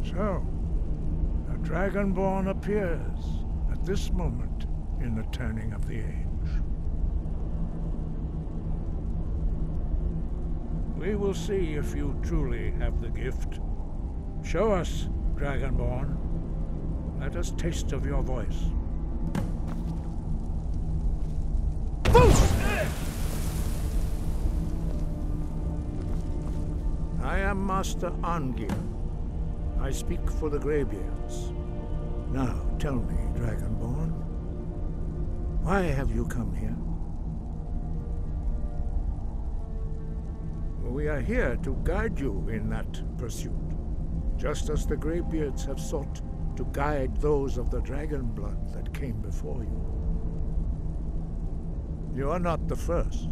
So, a Dragonborn appears at this moment in the turning of the age. We will see if you truly have the gift. Show us, Dragonborn. Let us taste of your voice. I am Master Angir. I speak for the Greybeards. Now, tell me, Dragonborn, why have you come here? We are here to guide you in that pursuit, just as the Greybeards have sought to guide those of the dragon blood that came before you. You are not the first.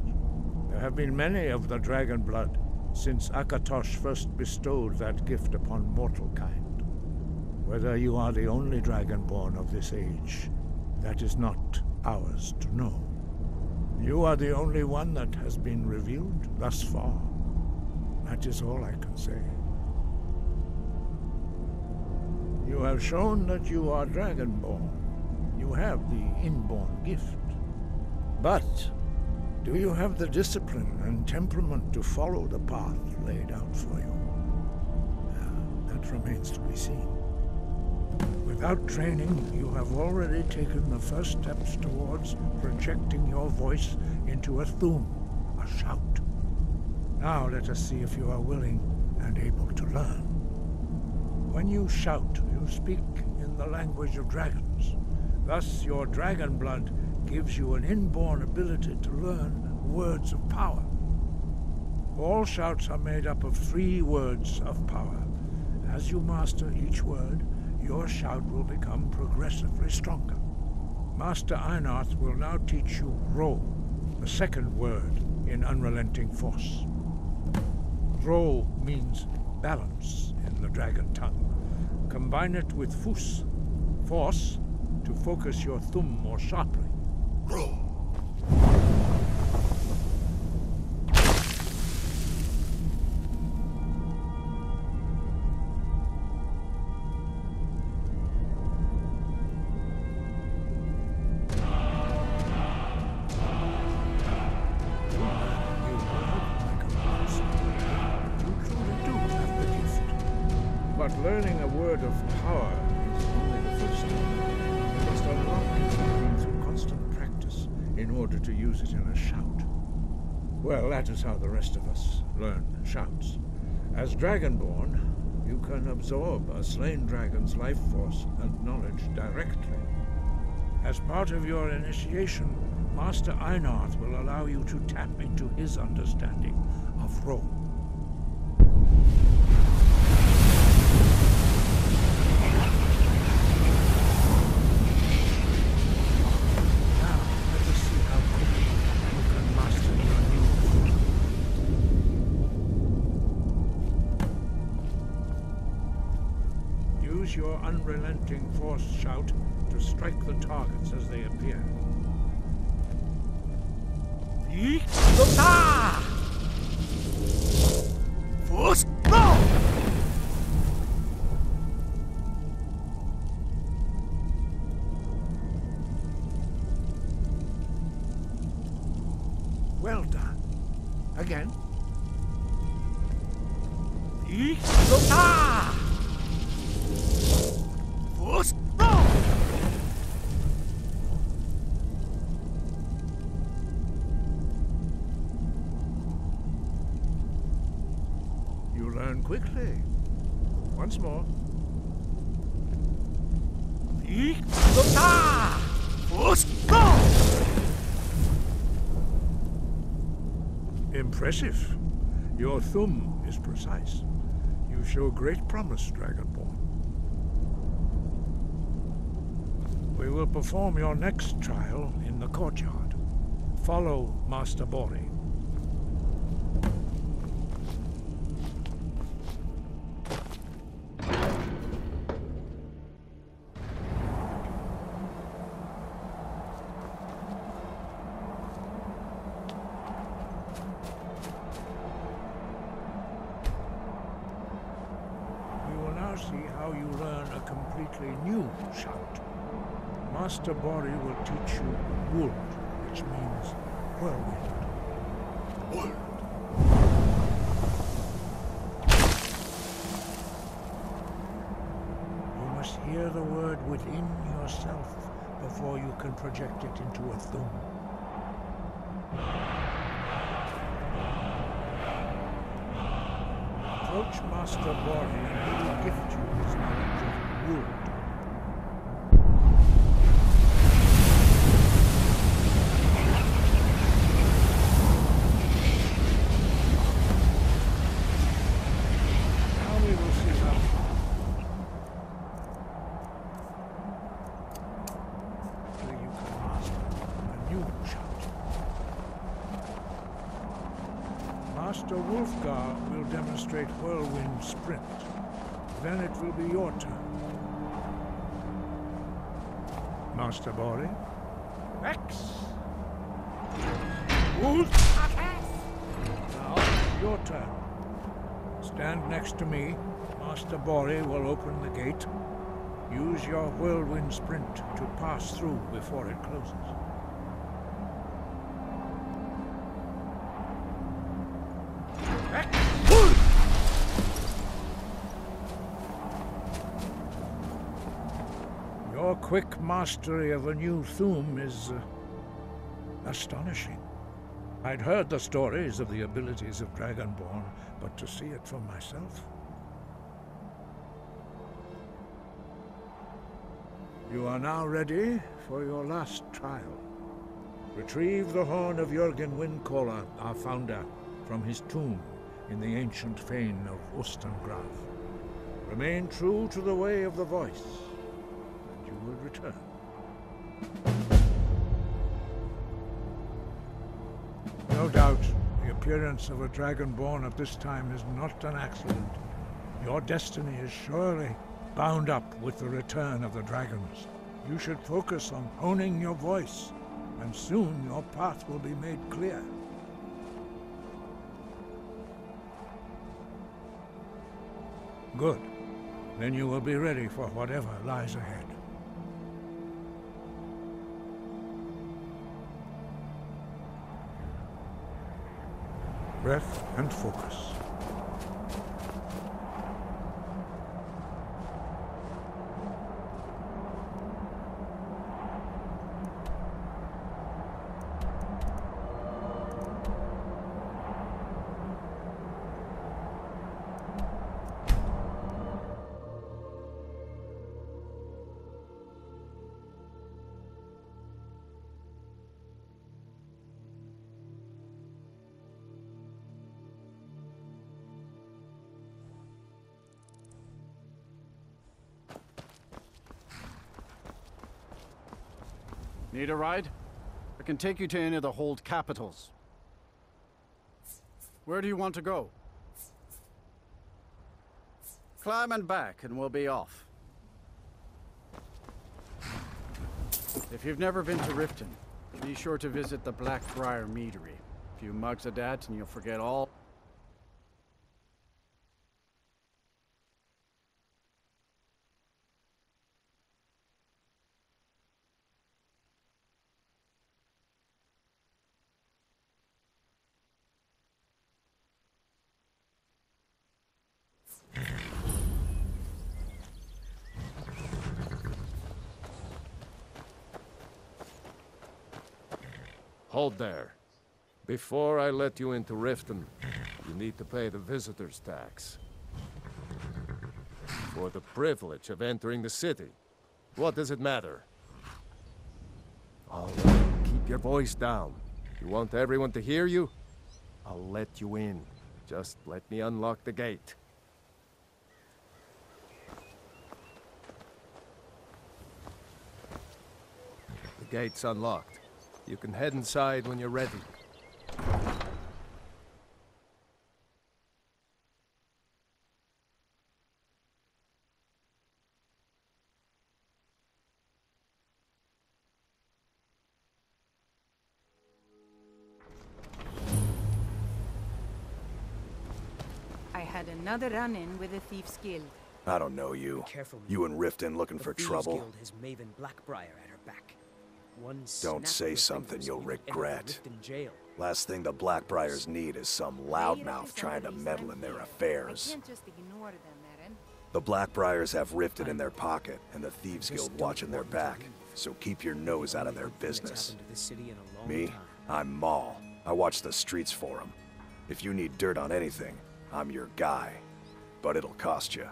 There have been many of the dragon blood since Akatosh first bestowed that gift upon mortal kind. Whether you are the only Dragonborn of this age, that is not ours to know. You are the only one that has been revealed thus far. That is all I can say. You have shown that you are Dragonborn. You have the inborn gift. But do you have the discipline and temperament to follow the path laid out for you? That remains to be seen. Without training, you have already taken the first steps towards projecting your voice into a thum, a shout. Now let us see if you are willing and able to learn. When you shout, you speak in the language of dragons. Thus, your dragon blood gives you an inborn ability to learn words of power. All shouts are made up of 3 words of power. As you master each word, your shout will become progressively stronger. Master Einarth will now teach you Ro, the second word in Unrelenting Force. Ro means balance in the dragon tongue. Combine it with Fus, force, to focus your thumb more sharply. Ro. But learning a word of power is only the first step. You must unlock it through constant practice in order to use it in a shout. Well, that is how the rest of us learn shouts. As Dragonborn, you can absorb a slain dragon's life force and knowledge directly. As part of your initiation, Master Einarth will allow you to tap into his understanding of Ro. Use your unrelenting force shout to strike the targets as they appear. Force go! Well done. Again. Force go! You learn quickly. Once more. Force go! Impressive. Your thumb is precise. You show great promise, Dragonborn. We will perform your next trial in the courtyard. Follow Master Bori. see how you learn a completely new shout. Master Bori will teach you Wold, which means whirlwind. Wold. You must hear the word within yourself before you can project it into a thum. Approach Master Bori and he will gift you his knowledge of Wold. Now we will see how you can master a new shout. Master Wolfgar will demonstrate Whirlwind Sprint. Then it will be your turn. Master Bori? X! Wolf! Now, your turn. Stand next to me. Master Bori will open the gate. Use your Whirlwind Sprint to pass through before it closes. Your quick mastery of a new thum is astonishing. I'd heard the stories of the abilities of Dragonborn, but to see it for myself... You are now ready for your last trial. Retrieve the horn of Jürgen Windcaller, our founder, from his tomb in the ancient fane of Ustengrav. Remain true to the way of the voice, and you will return. No doubt, the appearance of a Dragonborn at this time is not an accident. Your destiny is surely bound up with the return of the dragons. You should focus on honing your voice, and soon your path will be made clear. Good. Then you will be ready for whatever lies ahead. Breath and focus. Need a ride? I can take you to any of the hold capitals. Where do you want to go? Climb and back and we'll be off. If you've never been to Riften, be sure to visit the Blackbriar Meadery. A few mugs of that and you'll forget all. Hold there. Before I let you into Riften, you need to pay the visitor's tax. For the privilege of entering the city. What does it matter? All right, keep your voice down. You want everyone to hear you? I'll let you in. Just let me unlock the gate. The gate's unlocked. You can head inside when you're ready. I had another run-in with a Thief's Guild. I don't know you. Careful, You and Riften looking the for Thieves trouble? Guild has Maven Blackbriar at her back. One Don't snap say of her something fingers you'll and you enter regret. Riften jail. Last thing the Blackbriars need is some loudmouth trying to meddle in their affairs. Can't just ignore them, Eren. The Blackbriars have Riften in their pocket and the Thieves Guild watching their back, so keep your nose out of their business. Happened to this city in a long Me? time. I'm Maul. I watch the streets for them. If you need dirt on anything, I'm your guy. But it'll cost you.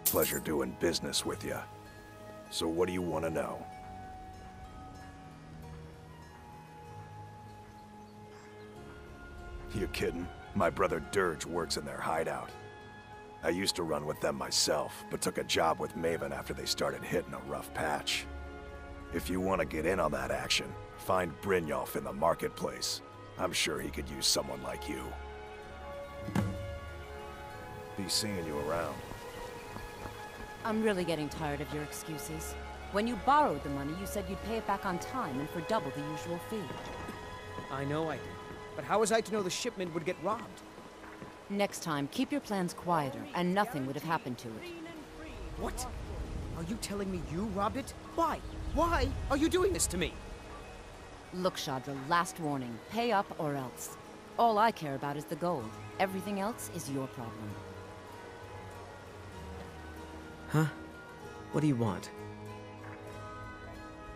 Pleasure doing business with you. So what do you want to know? You kidding? My brother Dirge works in their hideout. I used to run with them myself, but took a job with Maven after they started hitting a rough patch. If you want to get in on that action, find Brynjolf in the marketplace. I'm sure he could use someone like you. Be seeing you around. I'm really getting tired of your excuses. When you borrowed the money, you said you'd pay it back on time and for double the usual fee. I know I did. But how was I to know the shipment would get robbed? Next time, keep your plans quieter, and nothing would have happened to it. What? Are you telling me you robbed it? Why? Why are you doing this to me? Look, Shadra, last warning. Pay up or else. All I care about is the gold. Everything else is your problem. Huh? What do you want?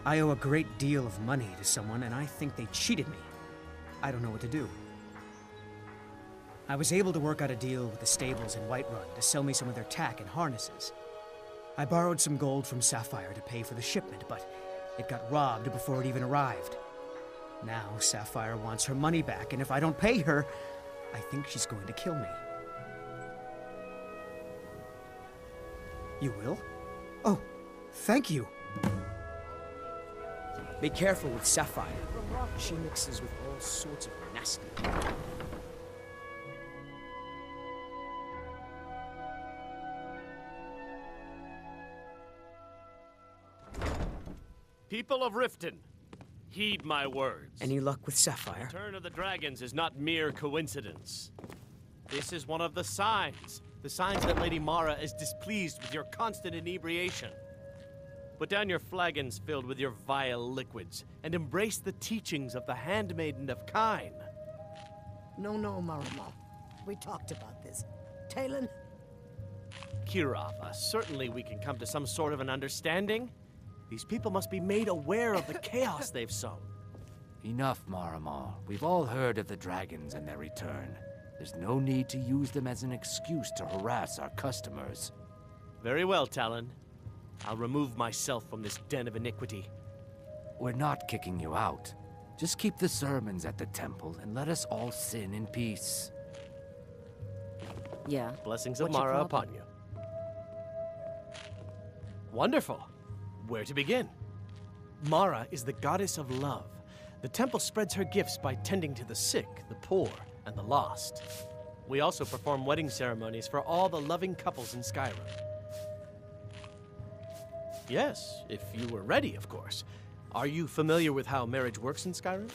I owe a great deal of money to someone, and I think they cheated me. I don't know what to do. I was able to work out a deal with the stables in Whiterun to sell me some of their tack and harnesses. I borrowed some gold from Sapphire to pay for the shipment, but it got robbed before it even arrived. Now Sapphire wants her money back, and if I don't pay her, I think she's going to kill me. You will? Oh, thank you. Be careful with Sapphire. She mixes with all sorts of nasty. People of Riften, heed my words. Any luck with Sapphire? The turn of the dragons is not mere coincidence. This is one of the signs that Lady Mara is displeased with your constant inebriation. Put down your flagons filled with your vile liquids, and embrace the teachings of the Handmaiden of Kyne. No, Marama. We talked about this. Talon? Kirava, certainly we can come to some sort of an understanding. These people must be made aware of the chaos they've sown. Enough, Maramal. We've all heard of the dragons and their return. There's no need to use them as an excuse to harass our customers. Very well, Talon. I'll remove myself from this den of iniquity. We're not kicking you out. Just keep the sermons at the temple and let us all sin in peace. Yeah. Blessings of What's your Mara problem? upon you. Wonderful. Where to begin? Mara is the goddess of love. The temple spreads her gifts by tending to the sick, the poor, and the lost. We also perform wedding ceremonies for all the loving couples in Skyrim. Yes, if you were ready, of course. Are you familiar with how marriage works in Skyrim?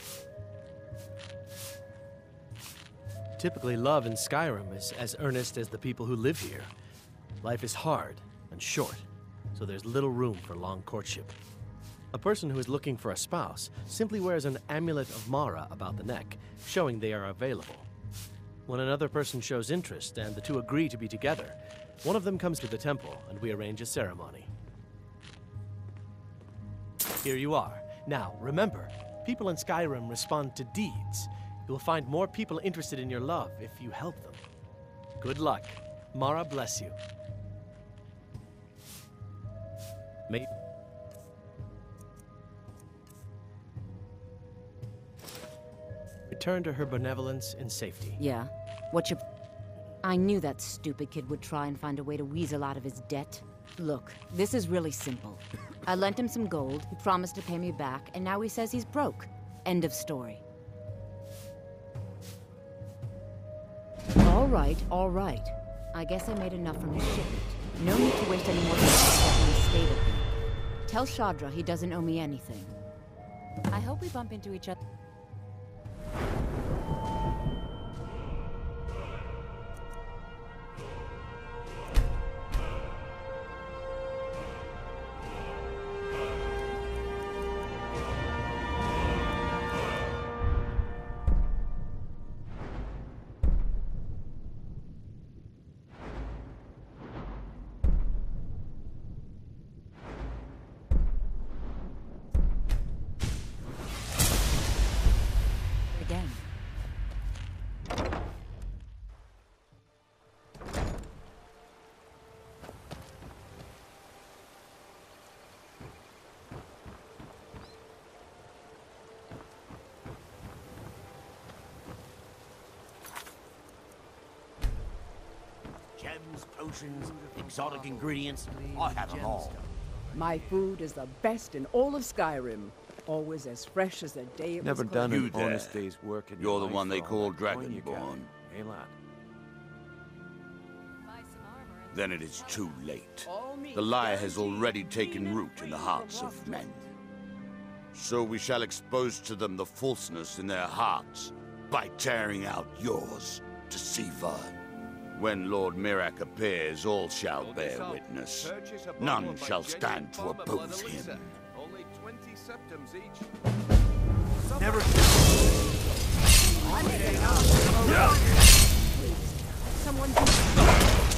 Typically, love in Skyrim is as earnest as the people who live here. Life is hard and short, so there's little room for long courtship. A person who is looking for a spouse simply wears an amulet of Mara about the neck, showing they are available. When another person shows interest and the two agree to be together, one of them comes to the temple and we arrange a ceremony. Here you are. Now, remember, people in Skyrim respond to deeds. You'll find more people interested in your love if you help them. Good luck. Mara bless you. May return to her benevolence in safety. Yeah. What you... I knew that stupid kid would try and find a way to weasel out of his debt. Look, this is really simple. I lent him some gold, he promised to pay me back, and now he says he's broke. End of story. All right. I guess I made enough from his shipment. No need to waste any more time on the stable. Tell Shadra he doesn't owe me anything. I hope we bump into each other. Potions, potions, exotic ingredients. I have them all. My food is the best in all of Skyrim. Always as fresh as the day it Never was done cooked. an honest day's work in You're your the life one they for all call that coin you Dragonborn. carry. Hey, lad. Then it is too late. The lie has already taken root in the hearts of men. So we shall expose to them the falseness in their hearts by tearing out yours, deceiver. When Lord Mirak appears, all shall bear witness. None shall stand to oppose him. Only 20 septums each. Never. Someone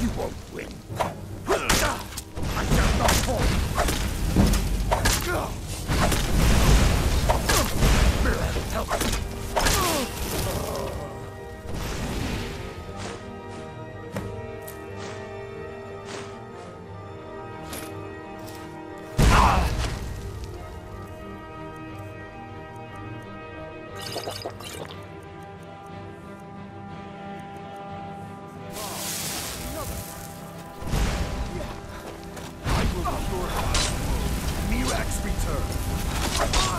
You won't win. Mirak's return.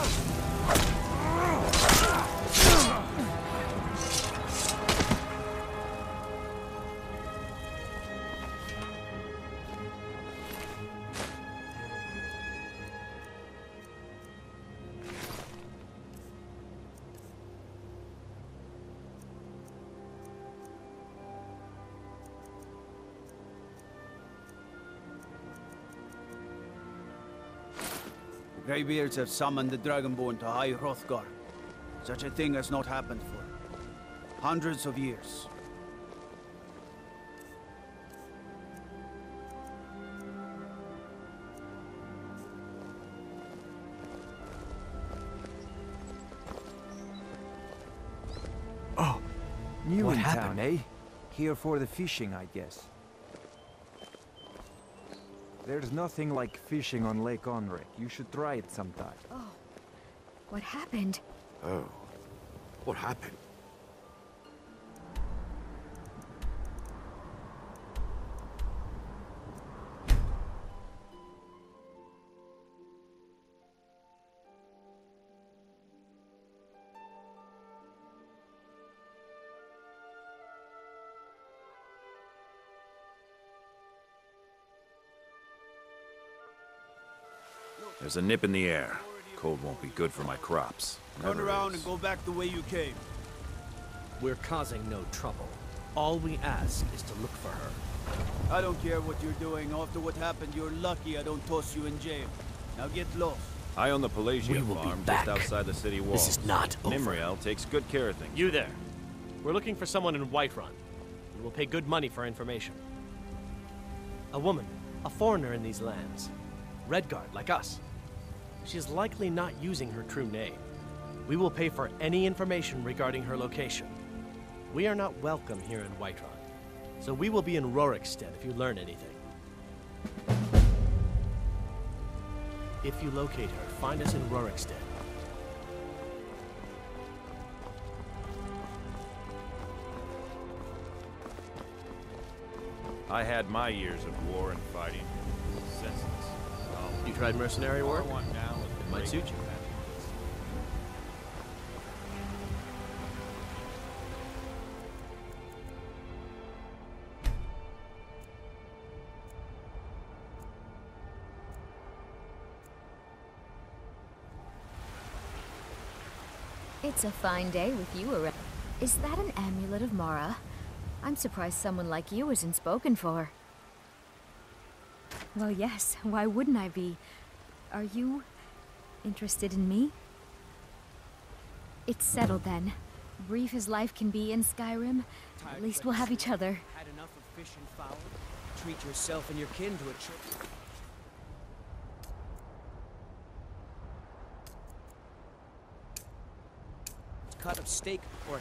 Greybeards have summoned the Dragonborn to High Hrothgar. Such a thing has not happened for hundreds of years. Oh, new What in happened? town, eh? Here for the fishing, I guess. There's nothing like fishing on Lake Onrek. You should try it sometime. Oh, what happened? Oh. What happened? There's a nip in the air. Cold won't be good for my crops. Turn around and go back the way you came. We're causing no trouble. All we ask is to look for her. I don't care what you're doing. After what happened, you're lucky I don't toss you in jail. Now get lost. I own the Pelagia We will be farm back. just outside the city walls. This is not over. Imperial takes good care of things. You there. We're looking for someone in Whiterun. We will pay good money for information. A woman, a foreigner in these lands. Redguard, like us. She is likely not using her true name. We will pay for any information regarding her location. We are not welcome here in Whiterun, so we will be in Rorikstead if you learn anything. If you locate her, find us in Rorikstead. I had my years of war and fighting. Senseless. You tried mercenary work? It might suit you. It's a fine day with you around. Is that an amulet of Mara? I'm surprised someone like you isn't spoken for. Well, yes. Why wouldn't I be? Are you interested in me? It's settled then. Brief as life can be in Skyrim, at least we'll have each other. Had enough of fish and fowl? Treat yourself and your kin to a trip. Cut of steak or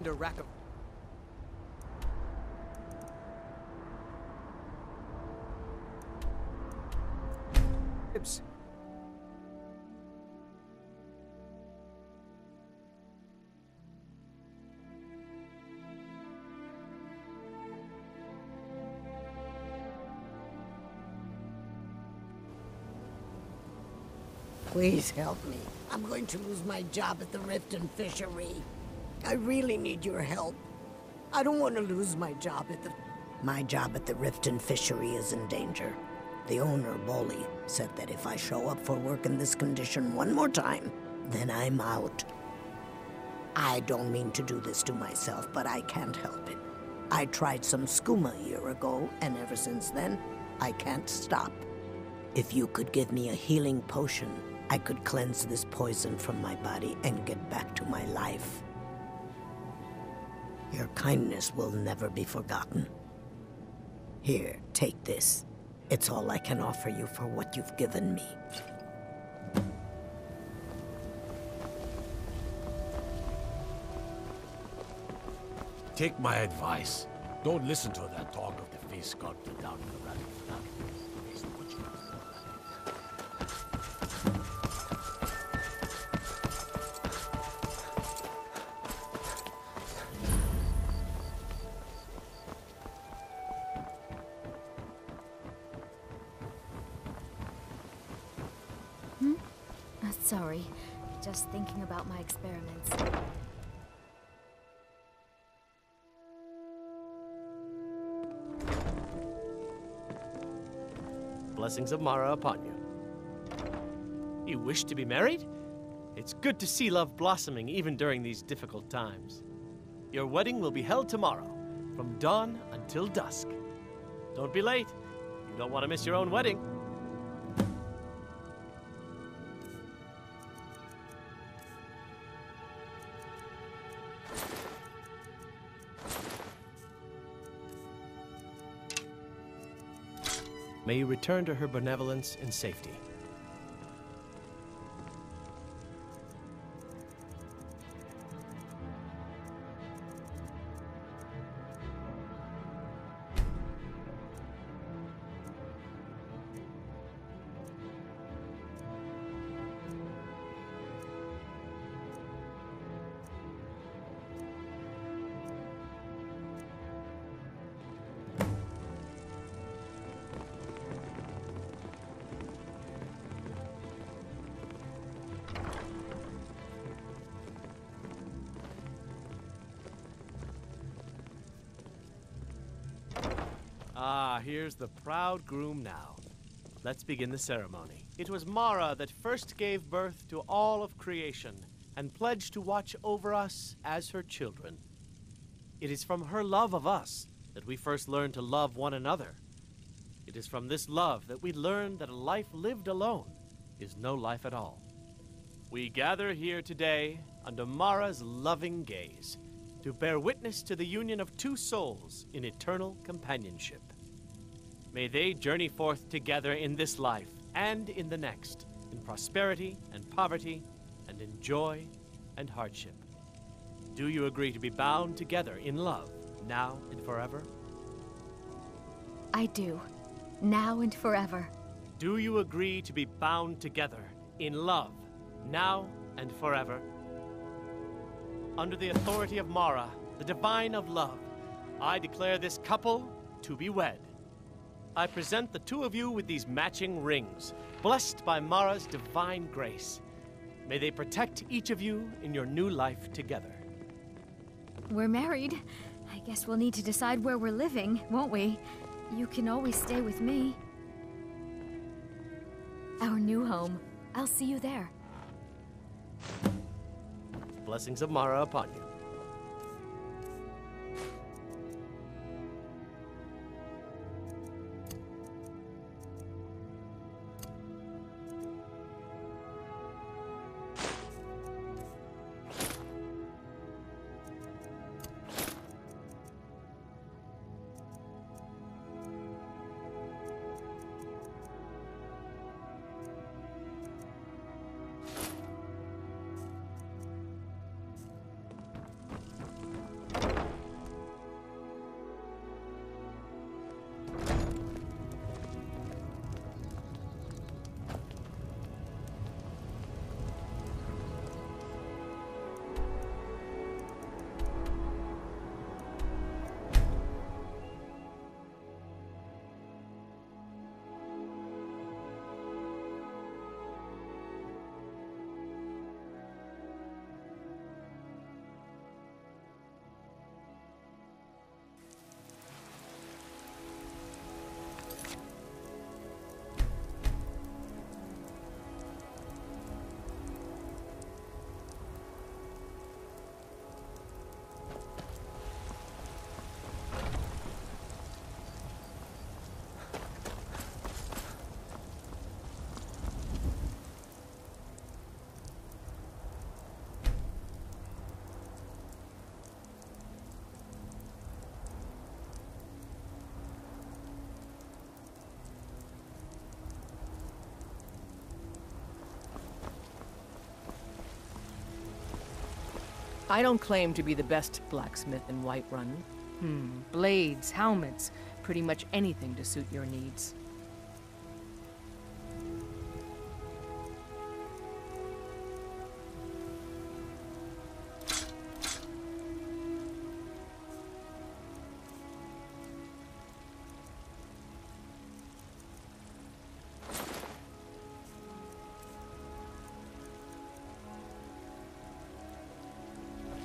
and a rack of ribs. Please help me. I'm going to lose my job at the Riften Fishery. I really need your help. I don't want to lose my job at the... My job at the Riften Fishery is in danger. The owner, Bolly, said that if I show up for work in this condition one more time, then I'm out. I don't mean to do this to myself, but I can't help it. I tried some skooma a year ago, and ever since then, I can't stop. If you could give me a healing potion, I could cleanse this poison from my body and get back to my life. Your kindness will never be forgotten. Here, take this. It's all I can offer you for what you've given me. Take my advice. Don't listen to that talk of the face sculpted down in the rabbit flag. Sorry, just thinking about my experiments. Blessings of Mara upon you. You wish to be married? It's good to see love blossoming even during these difficult times. Your wedding will be held tomorrow, from dawn until dusk. Don't be late. You don't want to miss your own wedding. May you return to her benevolence in safety. Ah, here's the proud groom now. Let's begin the ceremony. It was Mara that first gave birth to all of creation and pledged to watch over us as her children. It is from her love of us that we first learned to love one another. It is from this love that we learn that a life lived alone is no life at all. We gather here today under Mara's loving gaze to bear witness to the union of two souls in eternal companionship. May they journey forth together in this life and in the next, in prosperity and poverty, and in joy and hardship. Do you agree to be bound together in love, now and forever? I do, now and forever. Do you agree to be bound together in love, now and forever? Under the authority of Mara, the divine of love, I declare this couple to be wed. I present the two of you with these matching rings, blessed by Mara's divine grace. May they protect each of you in your new life together. We're married. I guess we'll need to decide where we're living, won't we? You can always stay with me. Our new home. I'll see you there. Blessings of Mara upon you. I don't claim to be the best blacksmith in Whiterun. Blades, helmets, pretty much anything to suit your needs.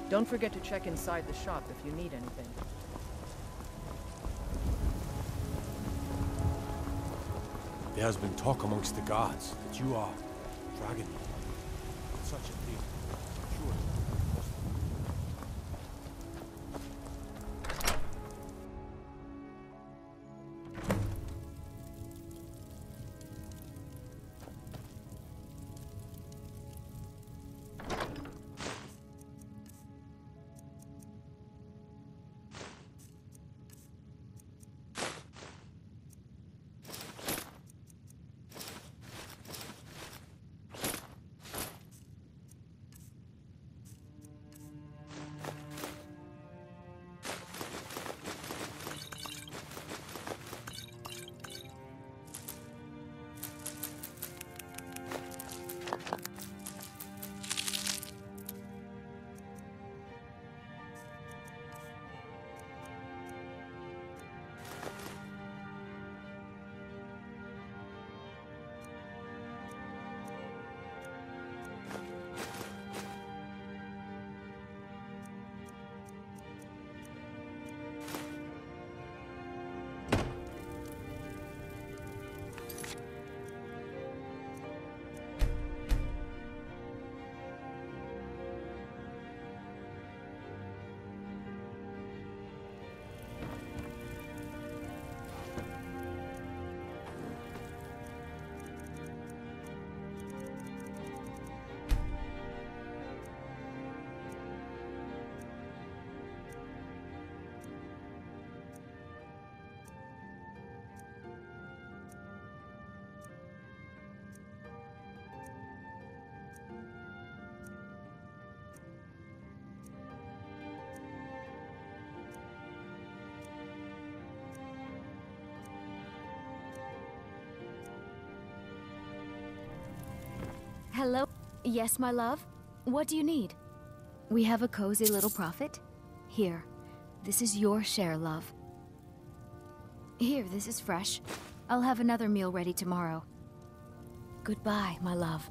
Don't forget to check inside the shop if you need anything. There has been talk amongst the gods that you are dragon. Such a thing. Sure. Hello? Yes, my love? What do you need? We have a cozy little profit. Here, this is your share, love. Here, this is fresh. I'll have another meal ready tomorrow. Goodbye, my love.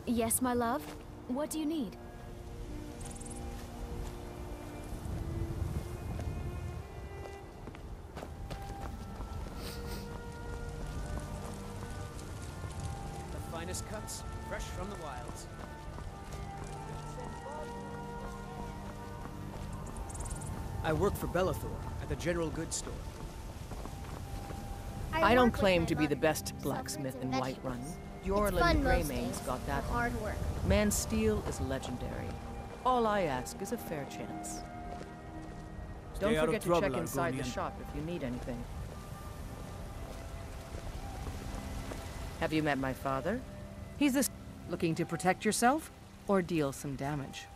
Yes, my love? What do you need? Finest cuts, fresh from the wilds. I work for Bellathor at the General Goods Store. I don't claim to be the best blacksmith in Whiterun. Yorlin Greymane's got that hard work. Man's steel is legendary. All I ask is a fair chance. Don't forget to check inside the shop if you need anything. Have you met my father? He's the looking to protect yourself or deal some damage.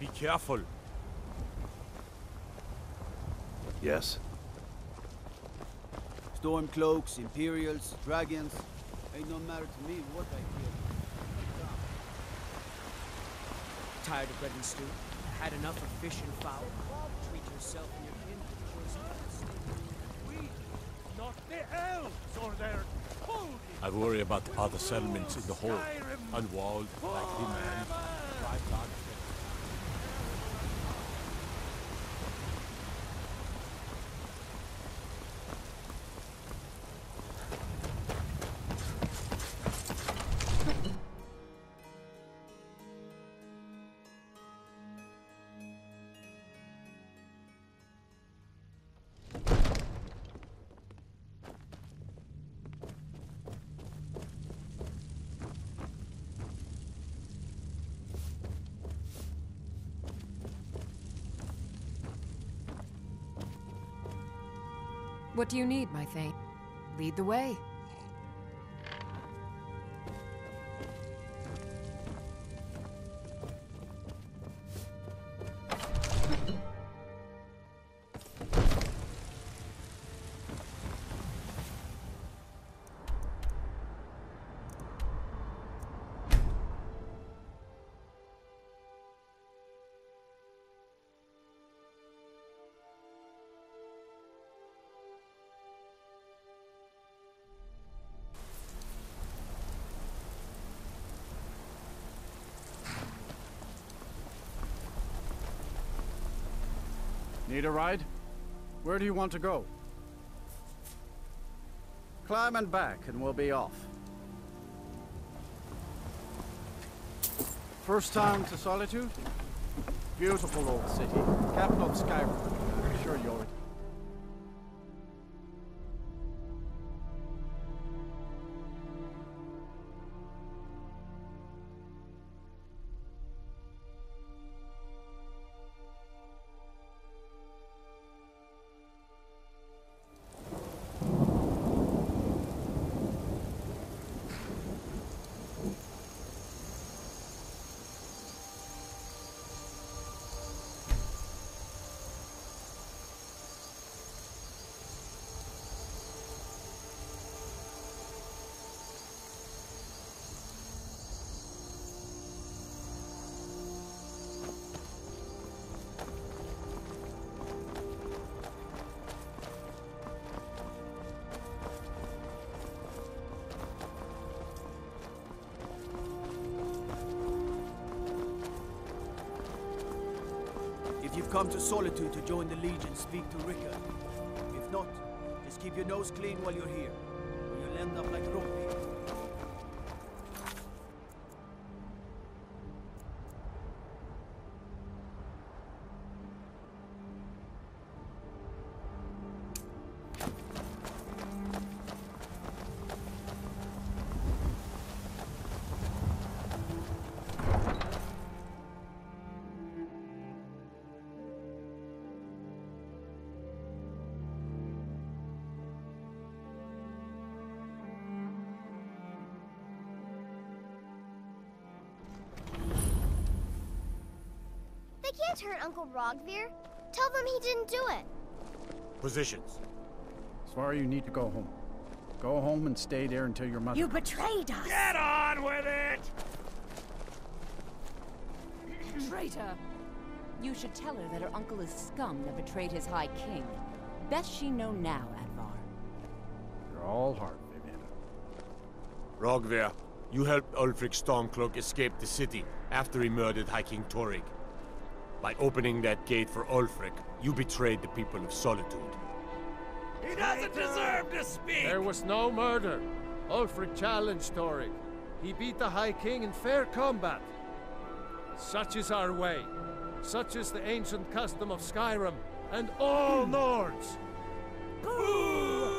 Be careful. Yes. Stormcloaks, Imperials, dragons. Ain't no matter to me what I tired of bread and stew. Had enough of fish and fowl. Treat yourself and your kin to the choice of We, not the elves, or their holding. I worry about the other settlements in the hold. Unwalled, likely man. What do you need, my Thane? Lead the way. Need a ride? Where do you want to go? Climb and back, and we'll be off. First time to Solitude? Beautiful old city. Capital of Skyrim. I'm sure you're... If you've come to Solitude to join the Legion, speak to Rickard. If not, just keep your nose clean while you're here, or you'll end up like Ropi. They can't hurt Uncle Rogvir. Tell them he didn't do it. Positions. Sorry, you need to go home. Go home and stay there until your mother... You betrayed us! Get on with it! Traitor! You should tell her that her uncle is scum that betrayed his High King. Best she know now, Advar. You're all heart, Vivian. Rogvir, you helped Ulfric Stormcloak escape the city after he murdered High King Torrig. By opening that gate for Ulfric, you betrayed the people of Solitude. He doesn't deserve to speak! There was no murder. Ulfric challenged Torrig. He beat the High King in fair combat. Such is our way. Such is the ancient custom of Skyrim and all Nords. Boo!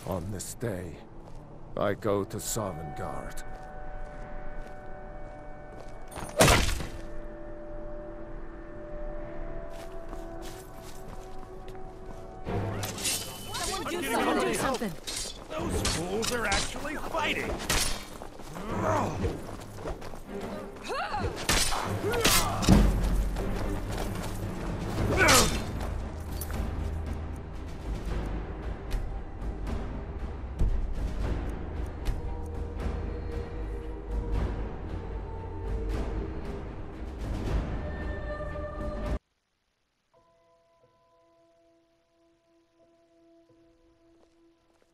On this day, I go to Sovngarde. Someone do something! Those fools are actually fighting!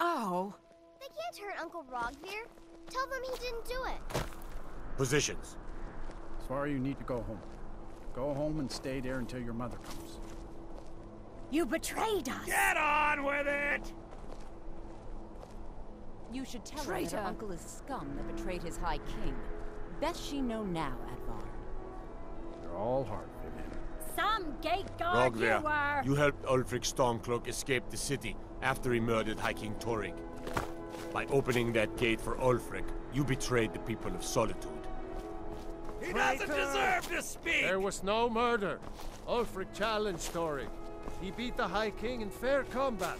Oh. They can't hurt Uncle Rogvir. Tell them he didn't do it. Positions. Sorry, you need to go home. Go home and stay there until your mother comes. You betrayed us! Get on with it! You should tell her Traitor. that her uncle is scum that betrayed his High King. Best she know now, Advar. You're all hard, Vivian. Some gate guard you were! Rogvir, you helped Ulfric Stormcloak escape the city after he murdered High King Torig. By opening that gate for Ulfric, you betrayed the people of Solitude. He doesn't deserve to speak! There was no murder. Ulfric challenged Torig. He beat the High King in fair combat.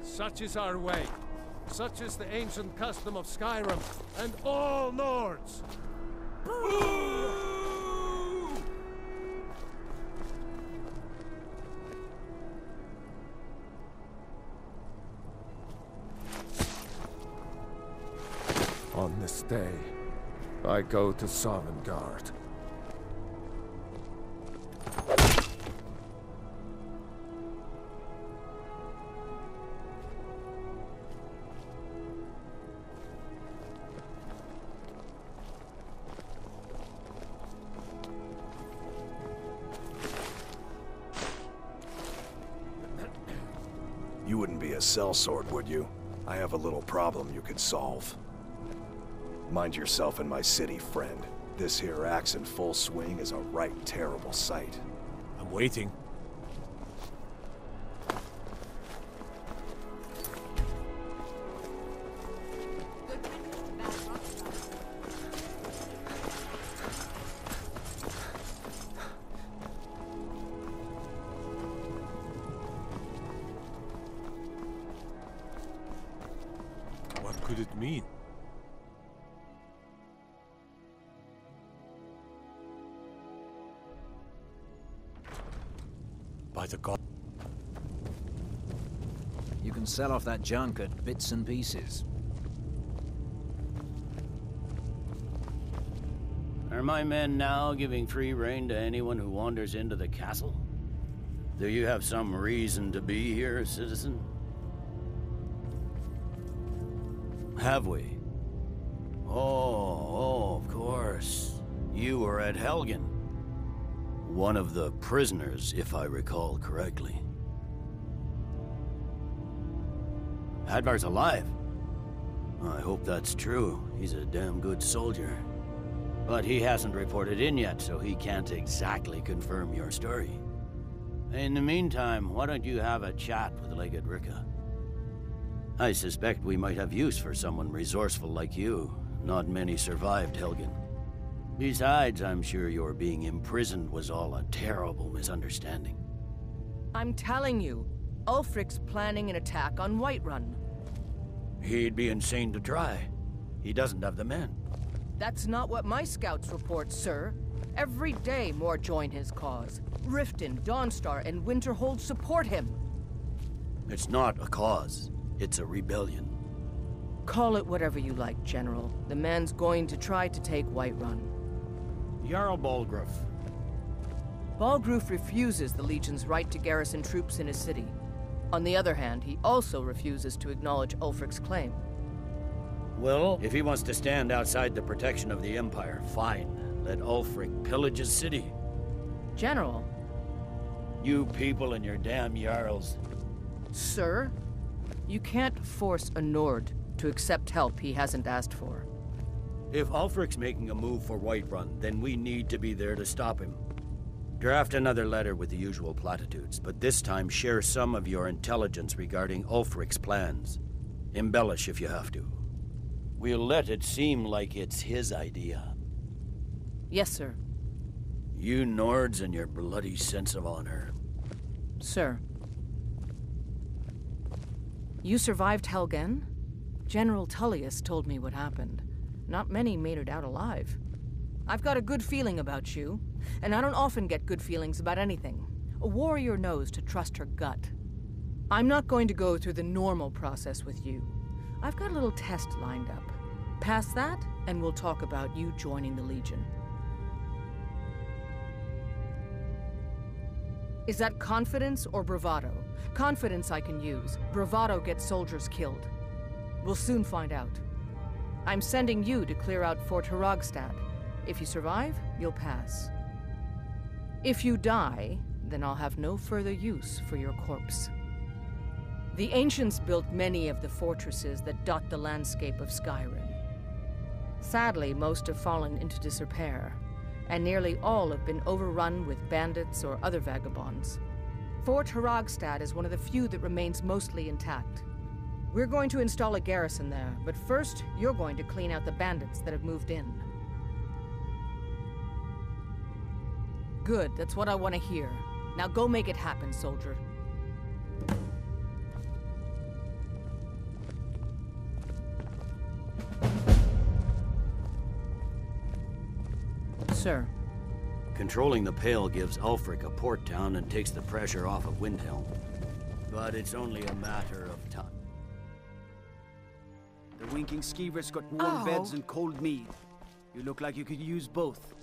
Such is our way. Such is the ancient custom of Skyrim and all Nords. On this day, I go to Sovngarde. You wouldn't be a sellsword, would you? I have a little problem you could solve. Mind yourself in my city, friend. This here axe in full swing is a right terrible sight. I'm waiting. What could it mean? By the god. You can sell off that junk at bits and pieces. Are my men now giving free rein to anyone who wanders into the castle? Do you have some reason to be here, citizen? Have we? Oh, of course. You were at Helgen. One of the prisoners, if I recall correctly. Advar's alive. I hope that's true. He's a damn good soldier. But he hasn't reported in yet, so he can't exactly confirm your story. In the meantime, why don't you have a chat with Legate Ricka? I suspect we might have use for someone resourceful like you. Not many survived Helgen. Besides, I'm sure your being imprisoned was all a terrible misunderstanding. I'm telling you, Ulfric's planning an attack on Whiterun. He'd be insane to try. He doesn't have the men. That's not what my scouts report, sir. Every day more join his cause. Riften, Dawnstar, and Winterhold support him. It's not a cause. It's a rebellion. Call it whatever you like, General. The man's going to try to take Whiterun. Jarl Balgruuf. Balgruuf refuses the Legion's right to garrison troops in his city. On the other hand, he also refuses to acknowledge Ulfric's claim. Well, if he wants to stand outside the protection of the Empire, fine. Let Ulfric pillage his city. General. You people and your damn Jarls. Sir, you can't force a Nord to accept help he hasn't asked for. If Ulfric's making a move for Whiterun, then we need to be there to stop him. Draft another letter with the usual platitudes, but this time share some of your intelligence regarding Ulfric's plans. Embellish if you have to. We'll let it seem like it's his idea. Yes, sir. You Nords and your bloody sense of honor. Sir. You survived Helgen? General Tullius told me what happened. Not many made it out alive. I've got a good feeling about you, and I don't often get good feelings about anything. A warrior knows to trust her gut. I'm not going to go through the normal process with you. I've got a little test lined up. Pass that, and we'll talk about you joining the Legion. Is that confidence or bravado? Confidence I can use. Bravado gets soldiers killed. We'll soon find out. I'm sending you to clear out Fort Hrogstad. If you survive, you'll pass. If you die, then I'll have no further use for your corpse. The ancients built many of the fortresses that dot the landscape of Skyrim. Sadly, most have fallen into disrepair, and nearly all have been overrun with bandits or other vagabonds. Fort Hrogstad is one of the few that remains mostly intact. We're going to install a garrison there, but first, you're going to clean out the bandits that have moved in. Good, that's what I want to hear. Now go make it happen, soldier. Sir. Controlling the Pale gives Ulfric a port town and takes the pressure off of Windhelm. But it's only a matter of time. The winking skeever's got warm beds and cold mead. You look like you could use both.